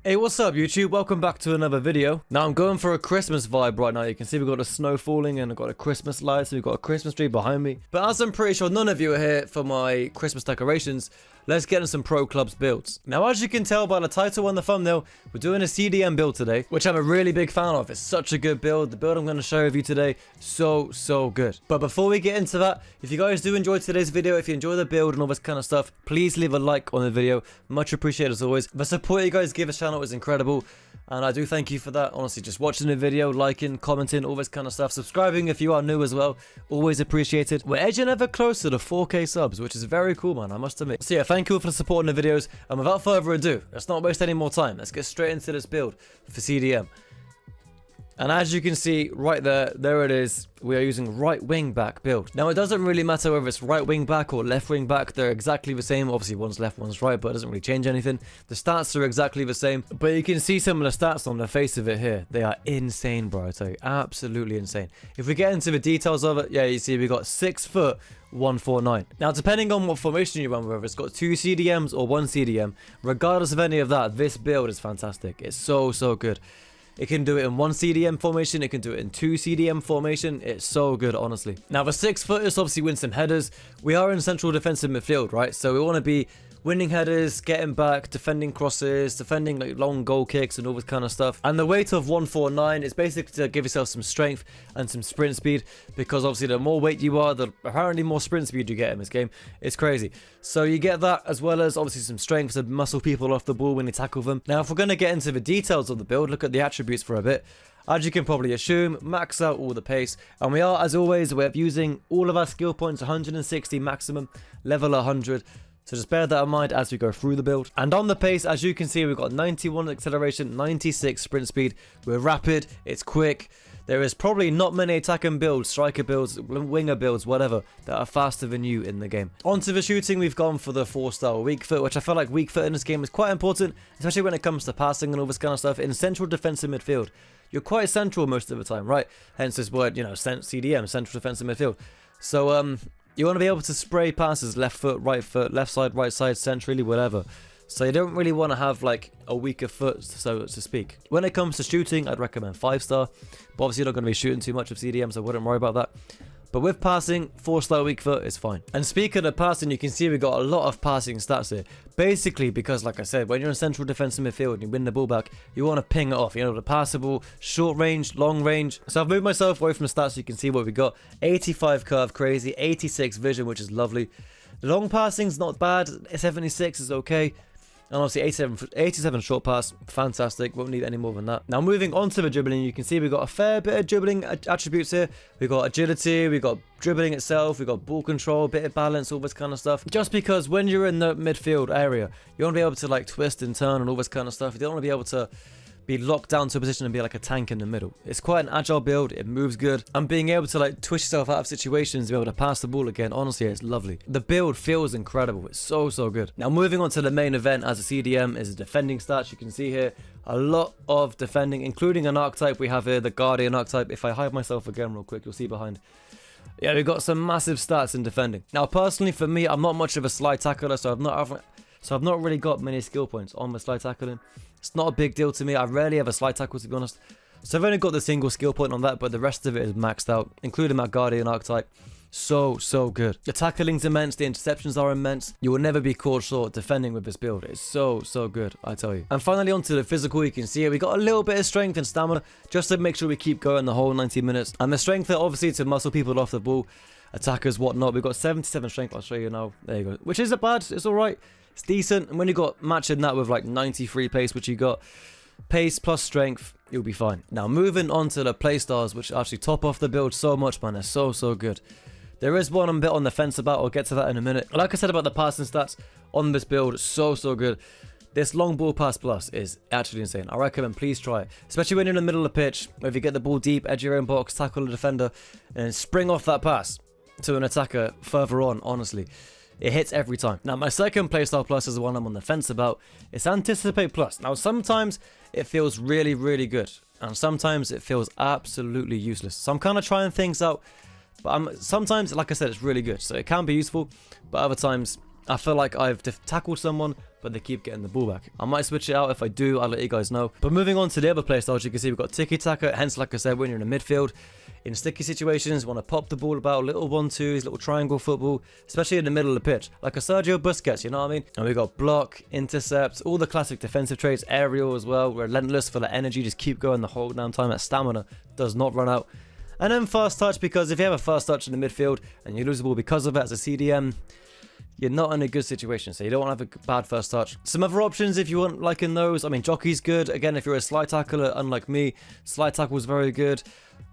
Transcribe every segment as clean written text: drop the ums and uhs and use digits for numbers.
Hey, what's up YouTube? Welcome back to another video. Now I'm going for a Christmas vibe right now. You can see we've got the snow falling and I've got a Christmas lights and we've got a Christmas tree behind me. But as I'm pretty sure none of you are here for my Christmas decorations, let's get into some Pro Clubs builds. Now as you can tell by the title and the thumbnail, we're doing a CDM build today, which I'm a really big fan of. It's such a good build. The build I'm going to share with you today, so good. But before we get into that, if you guys do enjoy today's video, if you enjoy the build and all this kind of stuff, please leave a like on the video. Much appreciated as always. The support you guys give this channel is incredible, and I do thank you for that. Honestly, just watching the video, liking, commenting, all this kind of stuff, subscribing if you are new as well, always appreciated. We're edging ever closer to 4K subs, which is very cool, man, I must admit. So yeah, thank you all for the support in the videos, and without further ado, let's not waste any more time. Let's get straight into this build for CDM. And as you can see right there it is. We are using right wing back build. Now it doesn't really matter whether it's right wing back or left wing back. They're exactly the same. Obviously one's left, one's right, but it doesn't really change anything. The stats are exactly the same, but you can see some of the stats on the face of it here. They are insane, bro. I tell you, absolutely insane. If we get into the details of it, yeah, you see we got 6'1", 149. Now depending on what formation you run, whether it's got 2 CDMs or 1 CDM, regardless of any of that, this build is fantastic. It's so good. It can do it in 1 CDM formation, it can do it in 2 CDM formation. It's so good, honestly. Now the 6-footers obviously win some headers. We are in central defensive midfield, right? So we want to be winning headers, getting back, defending crosses, defending like long goal kicks and all this kind of stuff. And the weight of 149 is basically to give yourself some strength and some sprint speed, because obviously the more weight you are, the apparently more sprint speed you get in this game. It's crazy. So you get that, as well as obviously some strength to muscle people off the ball when you tackle them. Now if we're going to get into the details of the build, look at the attributes for a bit. As you can probably assume, max out all the pace, and we are, as always, we're using all of our skill points 160 maximum, level 100. So just bear that in mind as we go through the build. And on the pace, as you can see, we've got 91 acceleration, 96 sprint speed. We're rapid, it's quick. There is probably not many attacking builds, striker builds, winger builds, whatever, that are faster than you in the game. Onto the shooting, we've gone for the 4-star weak foot, which I feel like weak foot in this game is quite important, especially when it comes to passing and all this kind of stuff. In central defensive midfield, you're quite central most of the time, right? Hence this word, you know, CDM, central defensive midfield. So, you want to be able to spray passes left foot, left side, right side, centrally, whatever. So you don't really want to have like a weaker foot, so to speak. When it comes to shooting, I'd recommend 5-star. But obviously you're not going to be shooting too much of CDM, so I wouldn't worry about that. But with passing, 4-star weak foot is fine. And speaking of passing, you can see we've got a lot of passing stats here. Basically, because like I said, when you're in central defensive midfield and you win the ball back, you want to ping it off. You know, the passable, short range, long range. So I've moved myself away from the stats so you can see what we got. 85 curve, crazy. 86 vision, which is lovely. The long passing's not bad. 76 is okay. And obviously 87 short pass, fantastic, won't need any more than that. Now moving on to the dribbling, you can see we've got a fair bit of dribbling attributes here. We've got agility, we've got dribbling itself, we've got ball control, bit of balance, all this kind of stuff. Just because when you're in the midfield area, you want to be able to like twist and turn and all this kind of stuff. You don't want to be able to be locked down to a position and be like a tank in the middle. It's quite an agile build, it moves good, and being able to like twist yourself out of situations, be able to pass the ball again, honestly, it's lovely. The build feels incredible, it's so good. Now moving on to the main event as a CDM is the defending stats. You can see here a lot of defending, including an archetype we have here, the Guardian archetype. If I hide myself again real quick, you'll see behind. Yeah, we've got some massive stats in defending. Now personally for me, I'm not much of a slide tackler, so I've not really got many skill points on the slide tackling. It's not a big deal to me. I rarely have a slide tackle, to be honest. So I've only got the single skill point on that, but the rest of it is maxed out, including my Guardian archetype. So good. The tackling's immense, the interceptions are immense. You will never be caught short defending with this build. It's so good, I tell you. And finally onto the physical, you can see here we got a little bit of strength and stamina, just to make sure we keep going the whole 90 minutes. And the strength there, obviously, to muscle people off the ball, attackers, whatnot. We've got 77 strength, I'll show you now. There you go. Which isn't bad, it's alright. It's decent, and when you got matching that with like 93 pace, which you got pace plus strength, you'll be fine. Now moving on to the playstars, which actually top off the build so much, man. They're so good. There is one I'm a bit on the fence about. I'll get to that in a minute. Like I said about the passing stats on this build, so good. This long ball pass plus is actually insane. I recommend please try it, especially when you're in the middle of the pitch. If you get the ball deep, edge your own box, tackle a defender, and spring off that pass to an attacker further on, honestly. It hits every time. Now, my second playstyle plus is the one I'm on the fence about. It's Anticipate Plus. Now, sometimes it feels really good, and sometimes it feels absolutely useless. So I'm kind of trying things out, but sometimes, like I said, it's really good. So it can be useful, but other times I feel like I've tackled someone, but they keep getting the ball back. I might switch it out. If I do, I'll let you guys know. But moving on to the other playstyles, you can see we've got tiki-taka. Hence, like I said, when you're in the midfield, in sticky situations, want to pop the ball about, little 1-2s, little triangle football, especially in the middle of the pitch, like a Sergio Busquets, you know what I mean? And we got block, intercept, all the classic defensive traits, aerial as well, relentless for the energy, just keep going the whole damn time. That stamina does not run out. And then fast touch, because if you have a fast touch in the midfield and you lose the ball because of it as a CDM, you're not in a good situation, so you don't want to have a bad first touch. Some other options if you want, like in those, I mean, jockey's good. Again, if you're a slide tackler, unlike me, slide tackle is very good.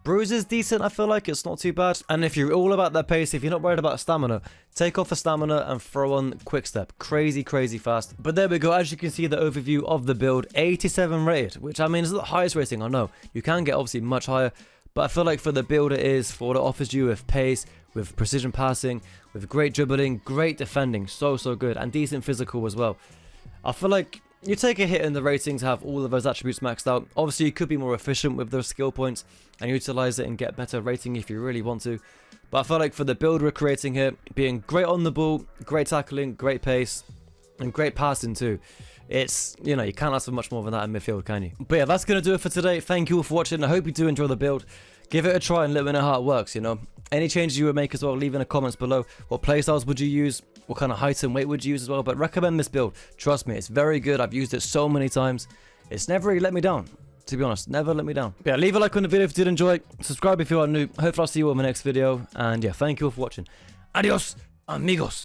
Bruise is decent, I feel like, it's not too bad. And if you're all about that pace, if you're not worried about stamina, take off the stamina and throw on quick step. Crazy, crazy fast. But there we go, as you can see, the overview of the build, 87 rated, which I mean is the highest rating, I know. You can get obviously much higher, but I feel like for the build it is, for what it offers you with pace, with precision passing, with great dribbling, great defending, so good, and decent physical as well. I feel like you take a hit in the ratings, have all of those attributes maxed out. Obviously, you could be more efficient with those skill points and utilize it and get better rating if you really want to. But I feel like for the build we're creating here, being great on the ball, great tackling, great pace, and great passing too. It's, you know, you can't ask for much more than that in midfield, can you? But yeah, that's going to do it for today. Thank you all for watching. I hope you do enjoy the build. Give it a try and let me know how it works, you know. Any changes you would make as well, leave in the comments below. What playstyles would you use? What kind of height and weight would you use as well? But recommend this build. Trust me, it's very good. I've used it so many times. It's never really let me down, to be honest. Never let me down. Yeah, leave a like on the video if you did enjoy. Subscribe if you are new. Hopefully I'll see you all in my next video. And yeah, thank you all for watching. Adios, amigos.